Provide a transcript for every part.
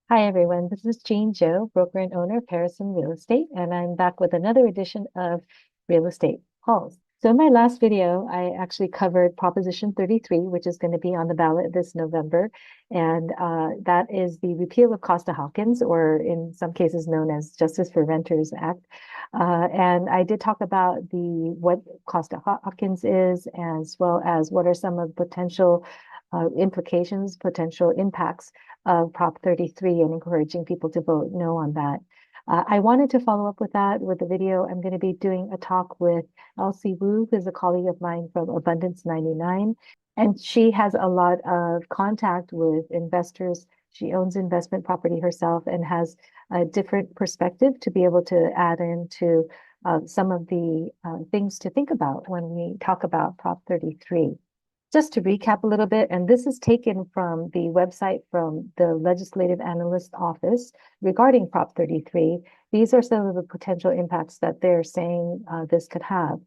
Hi, everyone. This is Jean Joe, broker and owner of Perisson Real Estate, and I'm back with another edition of Real Estate Calls. So in my last video, I actually covered Proposition 33, which is going to be on the ballot this November, and that is the repeal of Costa Hawkins, or in some cases known as Justice for Renters Act. And I did talk about what Costa Hawkins is, as well as what are some of the potential implications, potential impacts of Prop 33 and encouraging people to vote no on that. I wanted to follow up with that with a video. I'm going to be doing a talk with Elsie Wu, who's a colleague of mine from Abundance 99, and she has a lot of contact with investors. She owns investment property herself and has a different perspective to be able to add into some of the things to think about when we talk about Prop 33. Just to recap a little bit, and this is taken from the website from the Legislative Analyst Office regarding Prop 33. These are some of the potential impacts that they're saying this could have.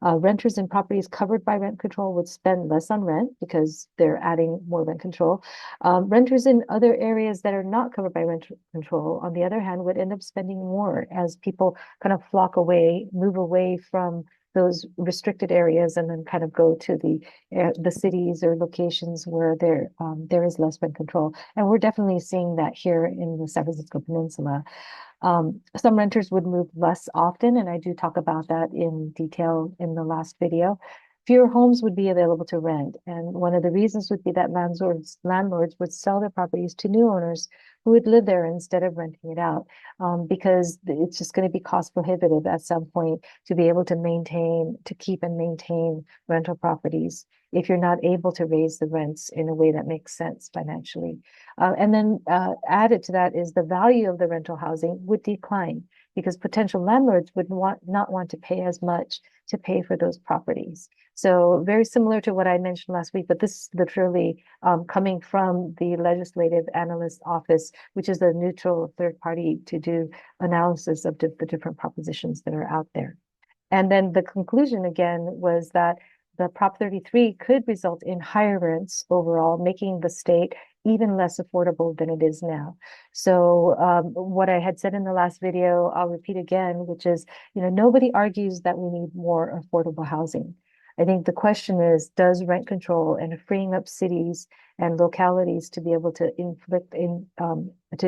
Renters in properties covered by rent control would spend less on rent because they're adding more rent control. Renters in other areas that are not covered by rent control, on the other hand, would end up spending more as people kind of flock away, move away from those restricted areas and then kind of go to the cities or locations where there is less rent control. And we're definitely seeing that here in the San Francisco Peninsula. Some renters would move less often, and I do talk about that in detail in the last video. Fewer homes would be available to rent, and one of the reasons would be that landlords would sell their properties to new owners who would live there instead of renting it out, because it's just going to be cost prohibitive at some point to be able to keep and maintain rental properties if you're not able to raise the rents in a way that makes sense financially. And then added to that is the value of the rental housing would decline because potential landlords would not want to pay as much to pay for those properties. So very similar to what I mentioned last week, but this is literally coming from the Legislative Analyst Office, which is a neutral third party to do analysis of the different propositions that are out there. And then the conclusion again was that the Prop 33 could result in higher rents overall, making the state even less affordable than it is now. So what I had said in the last video, I'll repeat again, which is, nobody argues that we need more affordable housing. I think the question is, does rent control and freeing up cities and localities to be able to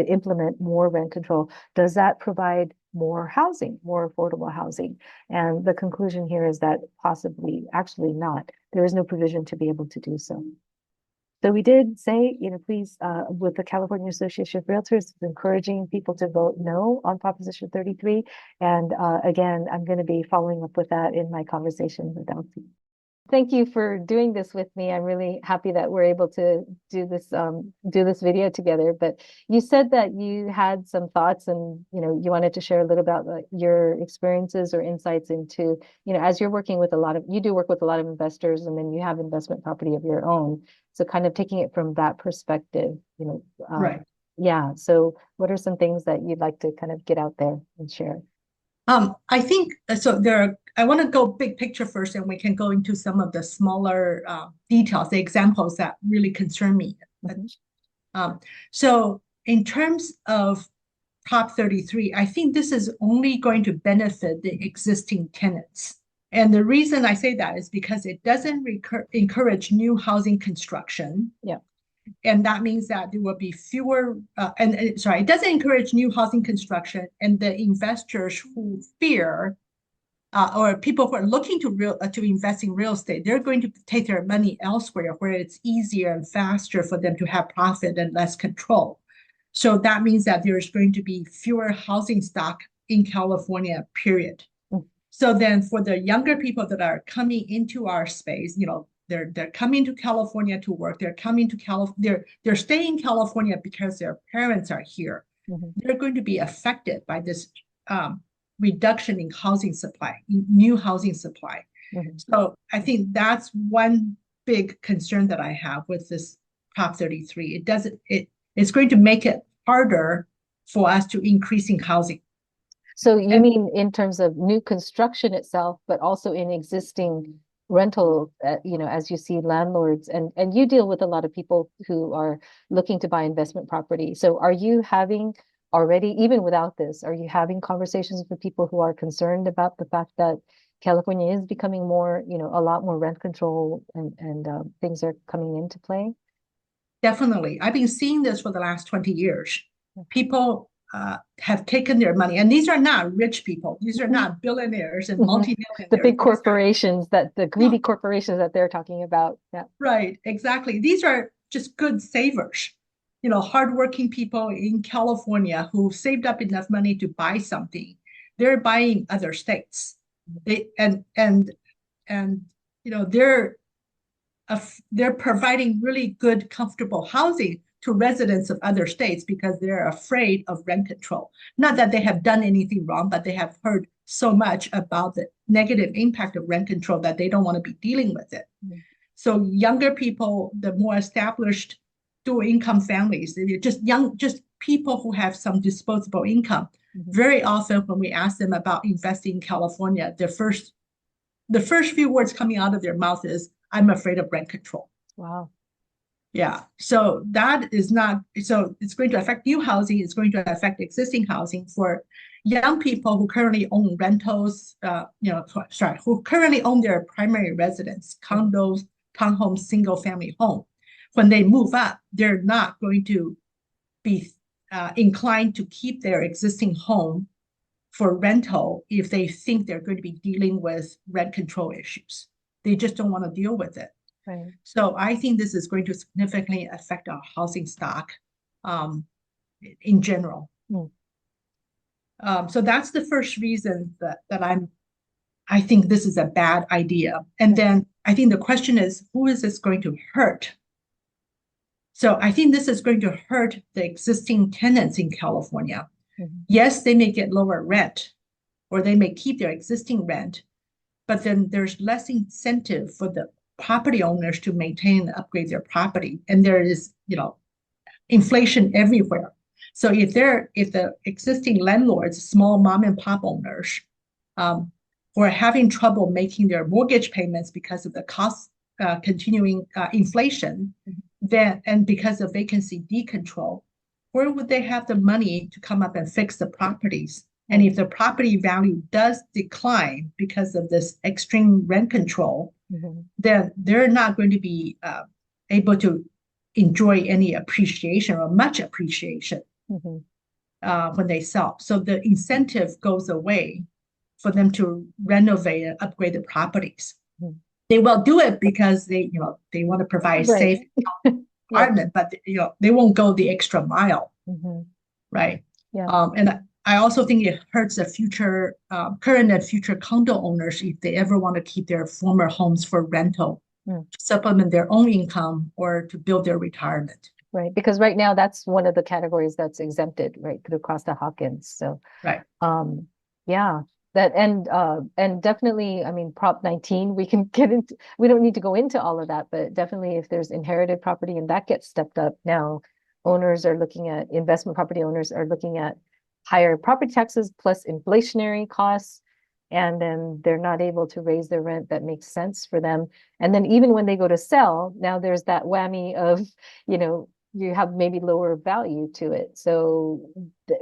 implement more rent control, does that provide more housing, more affordable housing? And the conclusion here is that possibly, actually not. There is no provision to be able to do so. So we did say, please, with the California Association of Realtors, encouraging people to vote no on Proposition 33. And again, I'm going to be following up with that in my conversation with Elsie. Thank you for doing this with me. I'm really happy that we're able to do this video together. But you said that you had some thoughts and, you wanted to share a little about your experiences or insights into, as you're working with you do work with a lot of investors and then you have investment property of your own. So kind of taking it from that perspective, Right. yeah. So what are some things that you'd like to kind of get out there and share? I think so. I want to go big picture first, and we can go into some of the smaller details, the examples that really concern me. Mhm. So, in terms of Prop 33, I think this is only going to benefit the existing tenants. And the reason I say that is because it doesn't encourage new housing construction. Yeah. And that means that there will be fewer, it doesn't encourage new housing construction, and the investors who fear or people who are looking to invest in real estate, they're going to take their money elsewhere where it's easier and faster for them to have profit and less control. So that means that there's going to be fewer housing stock in California, period. Mm. So then for the younger people that are coming into our space, they're coming to California to work. They're coming to they're staying in California because their parents are here. Mhm. They're going to be affected by this reduction in housing supply, in new housing supply. Mhm. So I think that's one big concern that I have with this Prop 33. It's going to make it harder for us to increasing housing. So you And mean in terms of new construction itself, but also in existing rental, as you see landlords, and you deal with a lot of people who are looking to buy investment property. So are you having already, even without this, are you having conversations with people who are concerned about the fact that California is becoming more, a lot more rent control and things are coming into play? Definitely. I've been seeing this for the last 20 years. People have taken their money, and these are not rich people. These are Mhm. not billionaires and Mhm. The multimillionaires. big corporations the greedy corporations that they're talking about. Yeah. Right, exactly. These are just good savers, hardworking people in California who saved up enough money to buy something. They're buying other states. They and they're they're providing really good, comfortable housing to residents of other states because they're afraid of rent control. Not that they have done anything wrong, but they have heard so much about the negative impact of rent control that they don't want to be dealing with it. Mhm. So younger people, the more established dual income families, they're just people who have some disposable income. Mhm. Very often when we ask them about investing in California, the first few words coming out of their mouth is, I'm afraid of rent control. Wow. Yeah. So that is not, so it's going to affect new housing. It's going to affect existing housing for young people who currently own rentals, who currently own their primary residence, condos, townhomes, single family home. When they move up, they're not going to be inclined to keep their existing home for rental if they think they're going to be dealing with rent control issues. They just don't want to deal with it. Right. So I think this is going to significantly affect our housing stock um, in general. Mm. So that's the first reason that I think this is a bad idea. And then I think the question is, who is this going to hurt? So I think this is going to hurt the existing tenants in California. Mhm. Yes, they may get lower rent, or they may keep their existing rent, but then there's less incentive for the property owners to maintain and upgrade their property. And there is, inflation everywhere. So if the existing landlords, small mom and pop owners, who are having trouble making their mortgage payments because of the cost continuing inflation, then and because of vacancy decontrol, where would they have the money to come up and fix the properties? And if the property value does decline because of this extreme rent control, Mhm. then they're not going to be able to enjoy any appreciation or much appreciation Mhm. when they sell. So the incentive goes away for them to renovate and upgrade the properties. Mhm. They will do it because they want to provide Right. safe Yeah. apartment, but they won't go the extra mile, Mhm. right? Yeah. And I also think it hurts the future, current and future condo owners if they ever want to keep their former homes for rental, Mm. to supplement their own income or to build their retirement. Right. Because right now that's one of the categories that's exempted, right, through Costa Hawkins. So Right. yeah, that and definitely, I mean, Prop 19, we can get into, we don't need to go into all of that, but definitely if there's inherited property and that gets stepped up now, investment property owners are looking at higher property taxes plus inflationary costs, and then they're not able to raise their rent that makes sense for them. And then even when they go to sell, now there's that whammy of, you have maybe lower value to it. So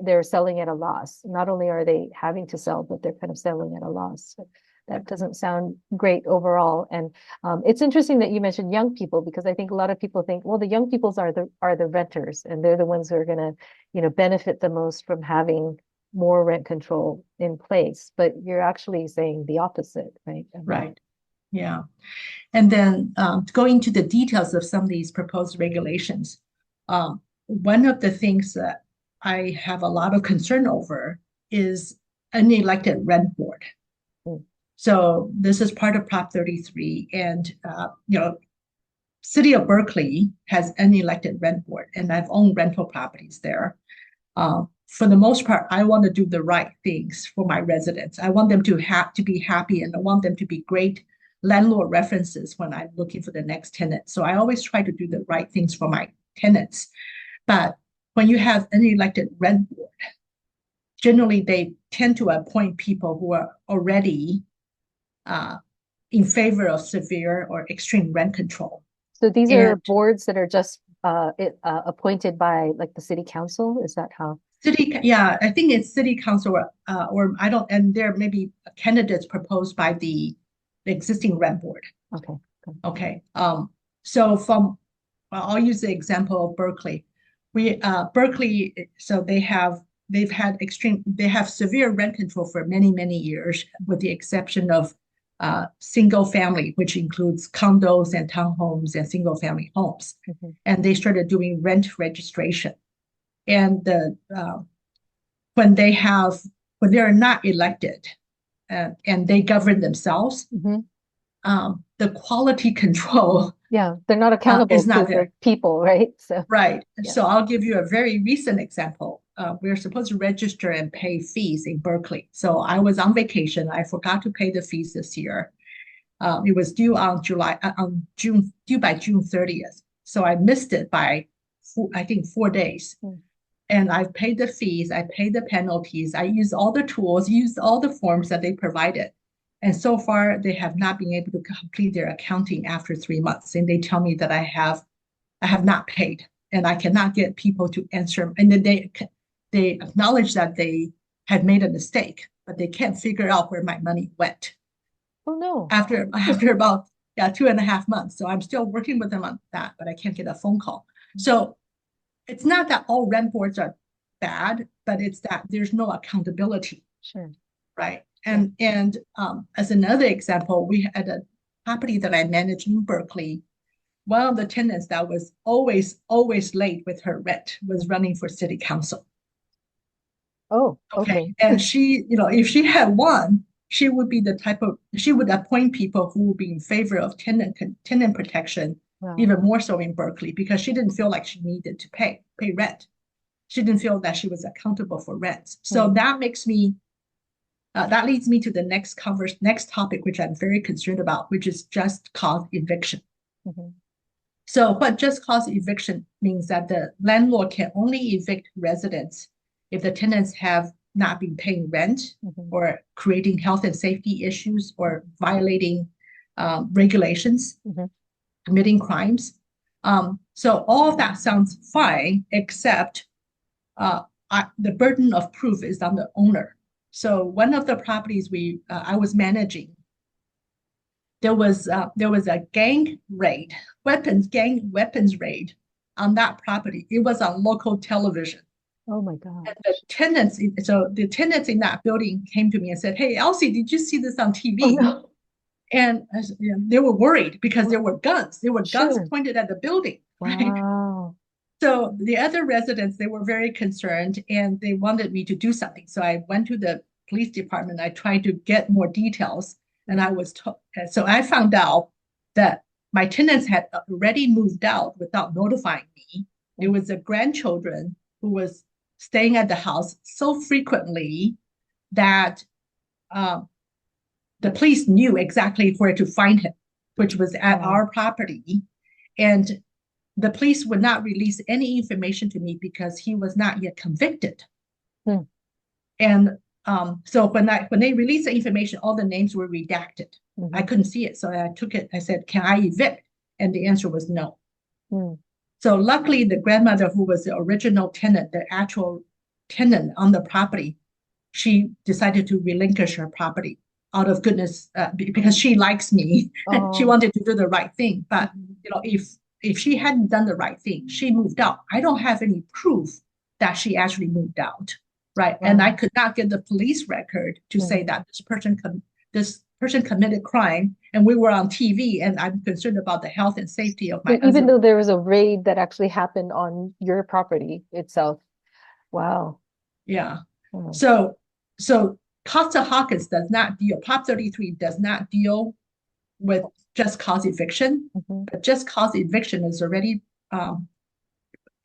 they're selling at a loss. Not only are they having to sell, but they're kind of selling at a loss. So that doesn't sound great overall. And it's interesting that you mentioned young people, because I think a lot of people think, well, the young peoples are the renters, and they're the ones who are going to, benefit the most from having more rent control in place. But you're actually saying the opposite, right? Right. Yeah. And then going to the details of some of these proposed regulations, one of the things that I have a lot of concern over is an elected rent board. Mm. So this is part of Prop 33, and City of Berkeley has an elected rent board, and I've owned rental properties there. For the most part, I want to do the right things for my residents. I want them to have to be happy, and I want them to be great landlord references when I'm looking for the next tenant. So I always try to do the right things for my tenants. But when you have an elected rent board, generally they tend to appoint people who are already in favor of severe or extreme rent control. So these are And boards that are just appointed by like the city council. Is that how? yeah, I think it's city council or I don't, and there may be candidates proposed by the existing rent board. Okay. Good. Okay. So I'll use the example of Berkeley. Berkeley, so they have severe rent control for many, many years, with the exception of single family, which includes condos and townhomes and single family homes. Mm-hmm. And they started doing rent registration. And when they're not elected and they govern themselves, Mm-hmm. the quality control Yeah, they're not accountable is to not the there. people, right? So Right. yeah. So I'll give you a very recent example. We're supposed to register and pay fees in Berkeley. So I was on vacation. I forgot to pay the fees this year. It was due on due by June 30th. So I missed it by I think 4 days. Mm. And I've paid the fees, I paid the penalties, I used all the tools, used all the forms that they provided. And so far, they have not been able to complete their accounting after 3 months. And they tell me that I have not paid, and I cannot get people to answer. And then they acknowledge that they had made a mistake, but they can't figure out where my money went Oh no. after about 2.5 months. So I'm still working with them on that, but I can't get a phone call. So it's not that all rent boards are bad, but it's that there's no accountability, Sure. right? Yeah. And as another example, we had a property that I managed in Berkeley. One of the tenants that was always late with her rent was running for city council. Oh, Okay. okay. And she, if she had won, she would appoint people who would be in favor of tenant protection, Wow. even more so in Berkeley, because she didn't feel like she needed to pay rent. She didn't feel that she was accountable for rent. So Mm. that leads me to the next topic, which I'm very concerned about, which is just cause eviction. Mm-hmm. So what just cause eviction means that the landlord can only evict residents if the tenants have not been paying rent, Mm-hmm. or creating health and safety issues, or violating regulations, Mm-hmm. committing crimes. So all of that sounds fine, except the burden of proof is on the owner. So one of the properties I was managing, there was a gang weapons raid on that property. It was on local television. Oh my God. And the tenants in that building came to me and said, "Hey, Elsie, did you see this on Oh TV?" no. And they were worried because there were guns. There were guns Sure. pointed at the building, right? Wow. So the other residents, they were very concerned and they wanted me to do something. So I went to the police department. I tried to get more details, and so I found out that my tenants had already moved out without notifying me. It was the grandchildren who was staying at the house so frequently that the police knew exactly where to find him, which was at Wow. our property. And the police would not release any information to me because he was not yet convicted. Hmm. And so when they released the information, all the names were redacted. I Mm-hmm. couldn't see it. So I took it. I said, "Can I evict?" And the answer was no. Hmm. So luckily, the grandmother, who was the original tenant, the actual tenant on the property, she decided to relinquish her property out of goodness, because she likes me. She Oh. wanted to do the right thing. But Mhm. if she hadn't done the right thing, she moved out. I don't have any proof that she actually moved out, right? And I Wow. could not get the police record to say Mhm. that this person committed crime, and we were on TV, and I'm concerned about the health and safety of my So even other. though there was a raid that actually happened on your property itself. Wow. Yeah. Oh. So so Costa Hawkins does not deal. Prop 33 does not deal with just cause eviction, Mm-hmm. but just cause eviction is already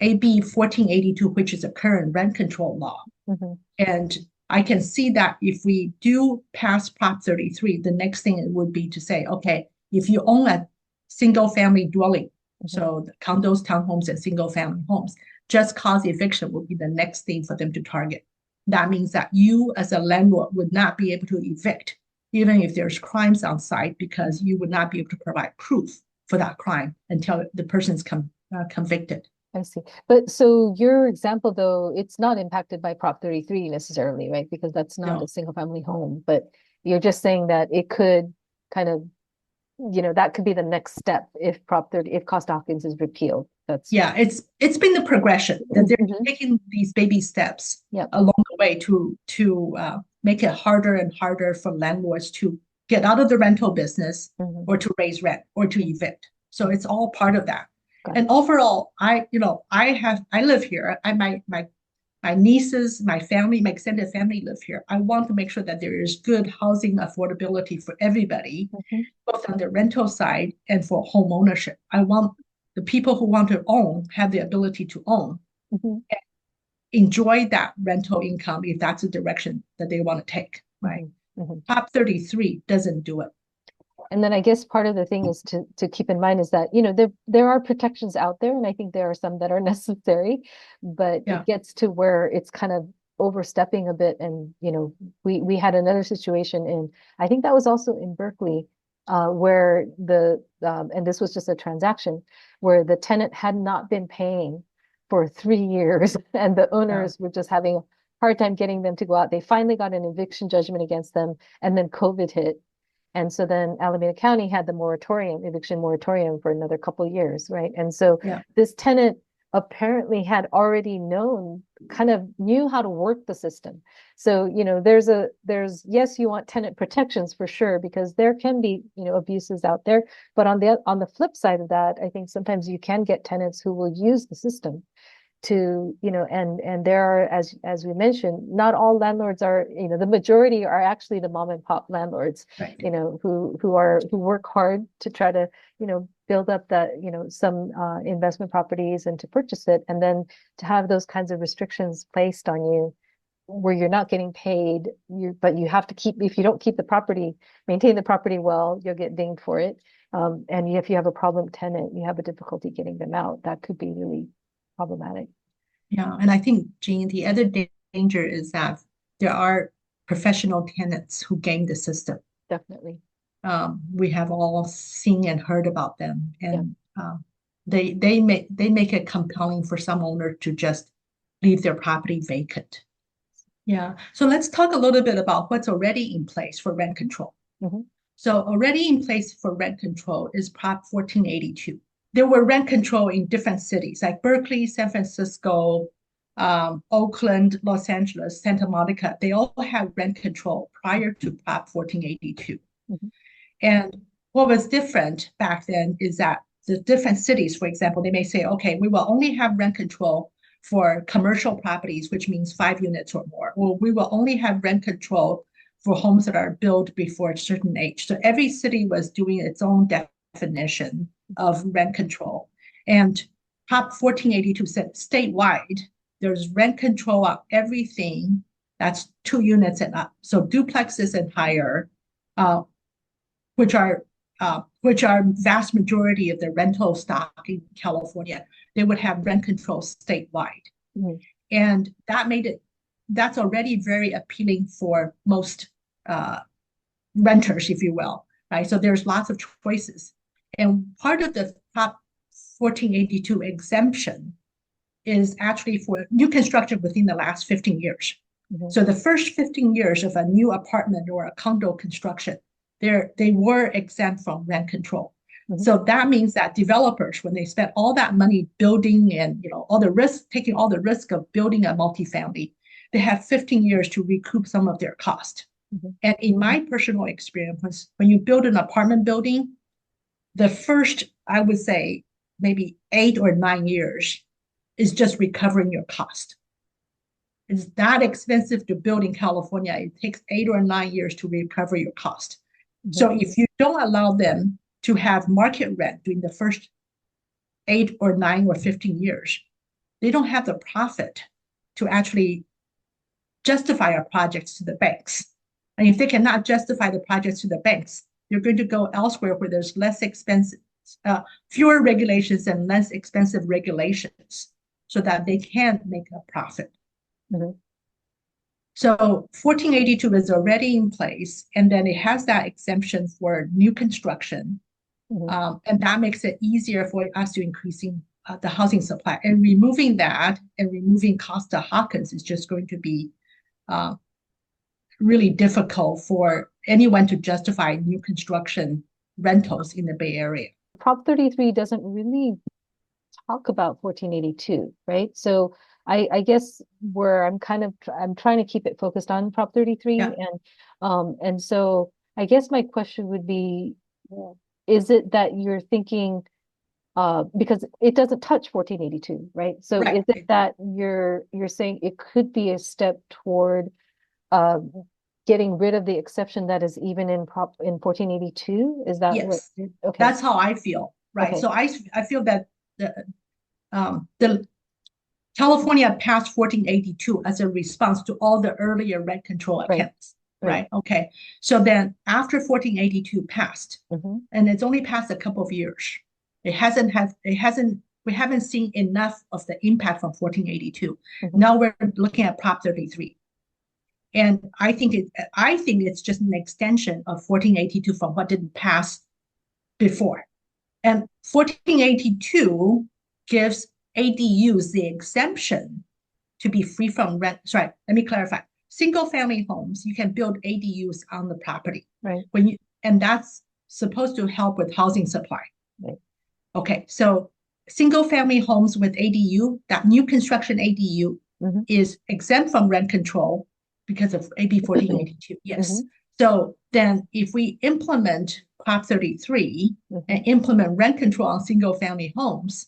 AB 1482, which is a current rent control law. Mm-hmm. And I can see that if we do pass Prop 33, the next thing would be to say, okay, if you own a single family dwelling, Mm-hmm. so the condos, townhomes, and single family homes, just cause eviction would be the next thing for them to target. That means that you as a landlord would not be able to evict even if there's crimes on site, because you would not be able to provide proof for that crime until the person's convicted. I see. But so your example, though, it's not impacted by Prop 33 necessarily, right? Because that's not a No. single family home. But you're just saying that it could kind of, that could be the next step if if Costa Hawkins is repealed. That's Yeah, it's been the progression that they're Mhm. taking these baby steps Yeah. along the way to make it harder and harder for landlords to get out of the rental business Hmm. or to raise rent or to evict. So it's all part of that. Got And it. overall, I live here. My nieces, my family, my extended family live here. I want to make sure that there is good housing affordability for everybody, Hmm. both on the rental side and for home ownership. I want the people who want to own have the ability to own, Hmm. enjoy that rental income if that's the direction that they want to take, right? Hmm. Hmm. Prop 33 doesn't do it. And then I guess part of the thing is to keep in mind is that, there are protections out there, and I think there are some that are necessary, but it Yeah. gets to where it's kind of overstepping a bit. And, we had another situation in, I think that was also in Berkeley, where and this was just a transaction where the tenant had not been paying for 3 years and the Yeah. owners were just having a hard time getting them to go out. They finally got an eviction judgment against them, and then COVID hit. And so then Alameda County had the eviction moratorium for another couple of years, right? And so Yeah. this tenant apparently had already kind of knew how to work the system. So, yes, you want tenant protections for sure, because there can be, abuses out there. But on the flip side of that, I think sometimes you can get tenants who will use the system to, and there are, as we mentioned, not all landlords are, the majority are actually the mom and pop landlords, Right. who work hard to try to, build up that, some investment properties and to purchase it, and then to have those kinds of restrictions placed on you where you're not getting paid, but you have to if you don't maintain the property well, you'll get dinged for it. And if you have a problem tenant, you have a difficulty getting them out. That could be really problematic. Yeah. And I think, Jean, the other danger is that there are professional tenants who game the system. Definitely. We have all seen and heard about them, Yeah. and they make it compelling for some owner to just leave their property vacant. Yeah. So let's talk a little bit about what's already in place for rent control. Hmm. So already in place for rent control is Prop 1482. There were rent control in different cities like Berkeley, San Francisco, Oakland, Los Angeles, Santa Monica. They all had rent control prior to Prop 1482. Hmm. And what was different back then is that the different cities, for example, they may say, okay, we will only have rent control for commercial properties, which means 5 units or more, or we will only have rent control for homes that are built before a certain age. So every city was doing its own definition of rent control. And Prop 1482 said statewide, there's rent control of everything that's 2 units and up. So duplexes and higher, uh, which are vast majority of the rental stock in California, they would have rent control statewide. Hmm. And that's already very appealing for most uh, renters, if you will, right? So there's lots of choices. And part of the Prop 1482 exemption is actually for new construction within the last 15 years. Hmm. So the first 15 years of a new apartment or a condo construction, they were exempt from rent control. Hmm. So that means that developers, when they spent all that money building and all the risk, taking all the risk of building a multifamily, they have 15 years to recoup some of their cost. Hmm. And in my personal experience, when you build an apartment building, the first, I would say, maybe 8 or 9 years is just recovering your cost. It's that expensive to build in California. It takes 8 or 9 years to recover your cost. Hmm. So if you don't allow them to have market rent during the first 8 or 9 or 15 years, they don't have the profit to actually justify our projects to the banks. And if they cannot justify the projects to the banks, they're going to go elsewhere where there's less expensive, fewer regulations and less expensive regulations so that they can make a profit. Hmm. So 1482 is already in place, and then it has that exemption for new construction. Mhm. And that makes it easier for us to increasing the housing supply. And removing that and removing Costa Hawkins is just going to be uh, really difficult for anyone to justify new construction rentals in the Bay Area. Prop 33 doesn't really talk about 1482, right? So I guess where I'm trying to keep it focused on Prop 33, Yeah, and so I guess my question would be, is it that you're thinking because it doesn't touch 1482, right? So right. is it that you're saying it could be a step toward uh, getting rid of the exception that is even in 1482? Is that what? Yes, Okay, that's how I feel. Right. okay, So I feel that the California passed 1482 as a response to all the earlier rent control right, attempts. right. Right. Okay. So then after 1482 passed, Hmm. and it's only passed a couple of years, we haven't seen enough of the impact from 1482. Hmm. Now we're looking at Prop 33. And I think it's just an extension of 1482 from what didn't pass before. And 1482 gives ADUs the exemption to be free from rent. Sorry, let me clarify. Single family homes, you can build ADUs on the property. Right, And that's supposed to help with housing supply. right. Okay, so single family homes with ADU, that new construction ADU Hmm. is exempt from rent control because of AB 1482. Yes. Hmm. So then if we implement Prop 33 Hmm. and implement rent control on single family homes,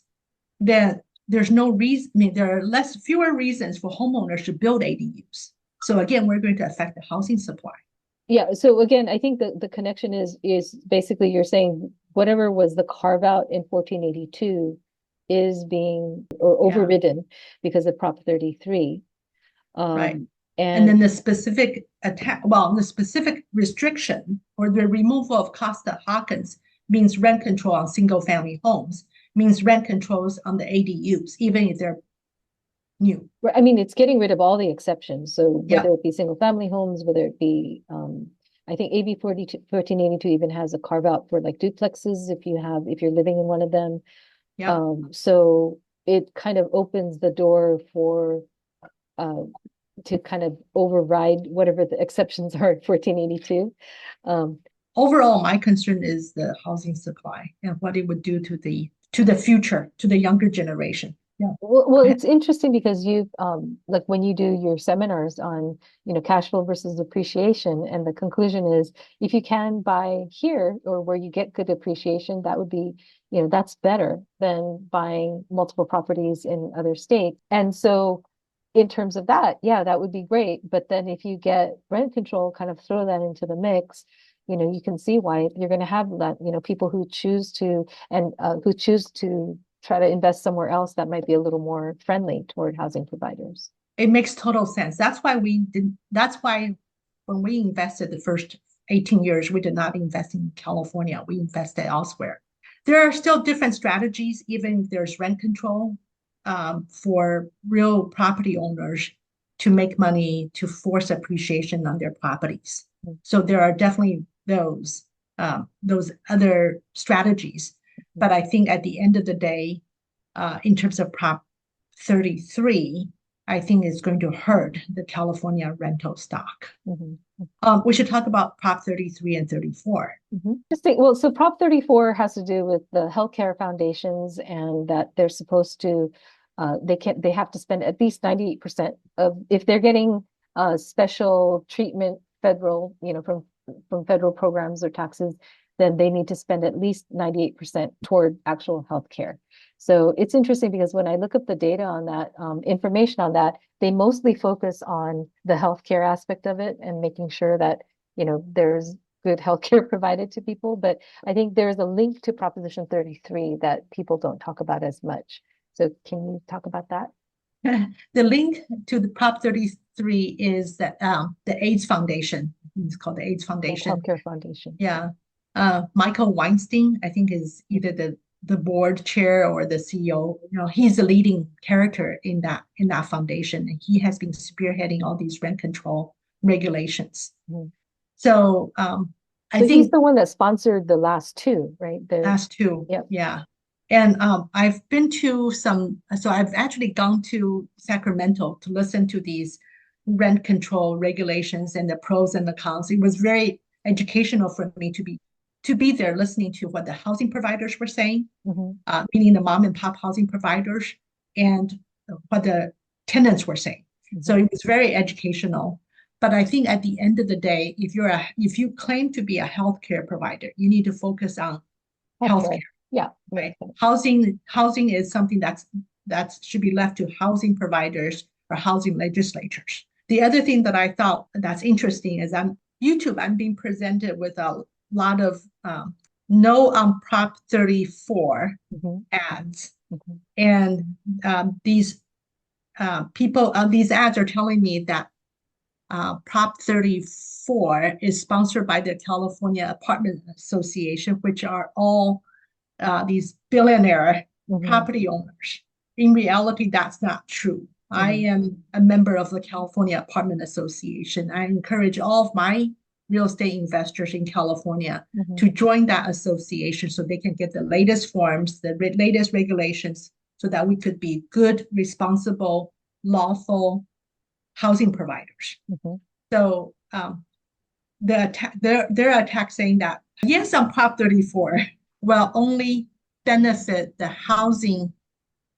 then there's no reason, I mean, there are fewer reasons for homeowners to build ADUs. So again, we're going to affect the housing supply. Yeah, so again, I think the connection is basically you're saying whatever was the carve out in 1482 is being or Yeah, overridden because of Prop 33. right. Um, And then and the specific restriction or the removal of Costa Hawkins means rent control on single family homes, means rent controls on the ADUs, even if they're new. I mean, it's getting rid of all the exceptions. So Yeah, whether it be single family homes, whether it be, I think AB 1482 even has a carve out for like duplexes if you're living in one of them. yeah. So it kind of opens the door for uh, to kind of override whatever the exceptions are in 1482. Um, Overall, my concern is the housing supply and what it would do to the future, to the younger generation. Yeah, well, go ahead. it's interesting because you've like when you do your seminars on, cash flow versus appreciation, and the conclusion is if you can buy here or where you get good appreciation, that would be, that's better than buying multiple properties in other states. And so in terms of that, yeah, that would be great. But then if you get rent control, kind of throw that into the mix, you can see why you're going to have that, people who choose to and who choose to try to invest somewhere else that might be a little more friendly toward housing providers. It makes total sense. That's why when we invested the first 18 years, we did not invest in California. We invested elsewhere. There are still different strategies, even if there's rent control, for real property owners to make money to force appreciation on their properties. So there are definitely those other strategies. But I think at the end of the day, in terms of Prop 33, I think is going to hurt the California rental stock. Mhm. We should talk about Prop 33 and 34. Interesting. Well, so Prop 34 has to do with the healthcare foundations and that they're supposed to, they have to spend at least 98% of, if they're getting special treatment federal, from federal programs or taxes, then they need to spend at least 98% toward actual healthcare. So it's interesting because when I look up the data on that, information on that, they mostly focus on the healthcare aspect of it and making sure that, there's good healthcare provided to people. But I think there's a link to Proposition 33 that people don't talk about as much. So can you talk about that? The link to the Prop 33 is the AIDS Foundation. It's called the AIDS The Foundation. Healthcare Foundation. Yeah. Michael Weinstein, I think, is either the board chair or the CEO, he's the leading character in that foundation, and he has been spearheading all these rent control regulations. Mhm. So I So he's think the one that sponsored the last two, right? last two, Yep. yeah. And I've been to so I've actually gone to Sacramento to listen to these rent control regulations and the pros and the cons. It was very educational for me to be there listening to what the housing providers were saying, Mhm. meaning the mom and pop housing providers, and what the tenants were saying. So Mhm. it was very educational. But I think at the end of the day, if you claim to be a healthcare provider, you need to focus on Healthcare. healthcare, Yeah, right? makes sense. Housing is something that should be left to housing providers or housing legislatures. The other thing that I thought that's interesting is I'm being presented with a lot of no on Prop 34 Mhm. ads, Mhm. and these these ads are telling me that Prop 34 is sponsored by the California Apartment Association, which are all these billionaire Mhm. property owners. In reality, that's not true. I Mhm. am a member of the California Apartment Association. I encourage all of my real estate investors in California Mhm. to join that association so they can get the latest forms, the latest regulations, so that we could be good, responsible, lawful housing providers. Mhm. So they're attack saying that yes, on Prop 34 will only benefit the housing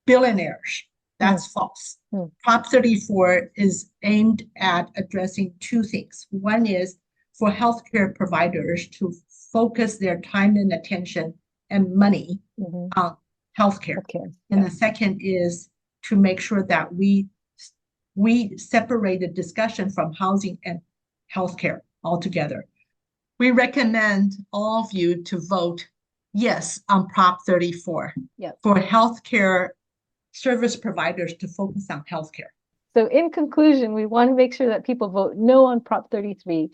billionaires. Mhm. That's false. Mhm. Prop 34 is aimed at addressing two things. One is for healthcare providers to focus their time and attention and money Mhm. on healthcare. Okay. And Yeah. the second is to make sure that we separate the discussion from housing and healthcare altogether. We recommend all of you to vote yes on Prop 34 Yeah. for healthcare service providers to focus on healthcare. So in conclusion, we want to make sure that people vote no on Prop 33.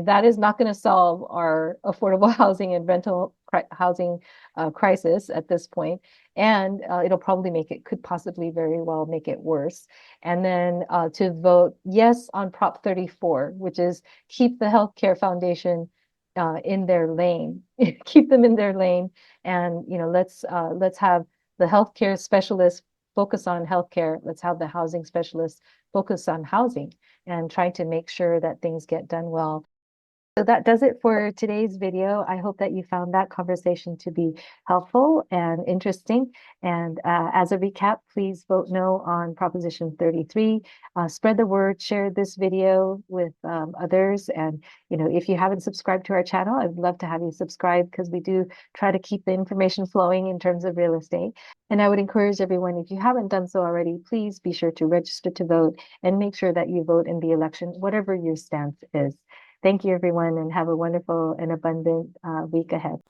That is not going to solve our affordable housing and rental housing crisis at this point. And it'll probably could possibly very well make it worse. And then to vote yes on Prop 34, which is keep the healthcare foundation in their lane, keep them in their lane. And, let's have the healthcare specialists focus on healthcare. Let's have the housing specialists focus on housing and try to make sure that things get done well. So that does it for today's video. I hope that you found that conversation to be helpful and interesting. And as a recap, please vote no on Proposition 33. Spread the word, share this video with others. And, if you haven't subscribed to our channel, I'd love to have you subscribe because we do try to keep the information flowing in terms of real estate. And I would encourage everyone, if you haven't done so already, please be sure to register to vote and make sure that you vote in the election, whatever your stance is. Thank you, everyone, and have a wonderful and abundant week ahead.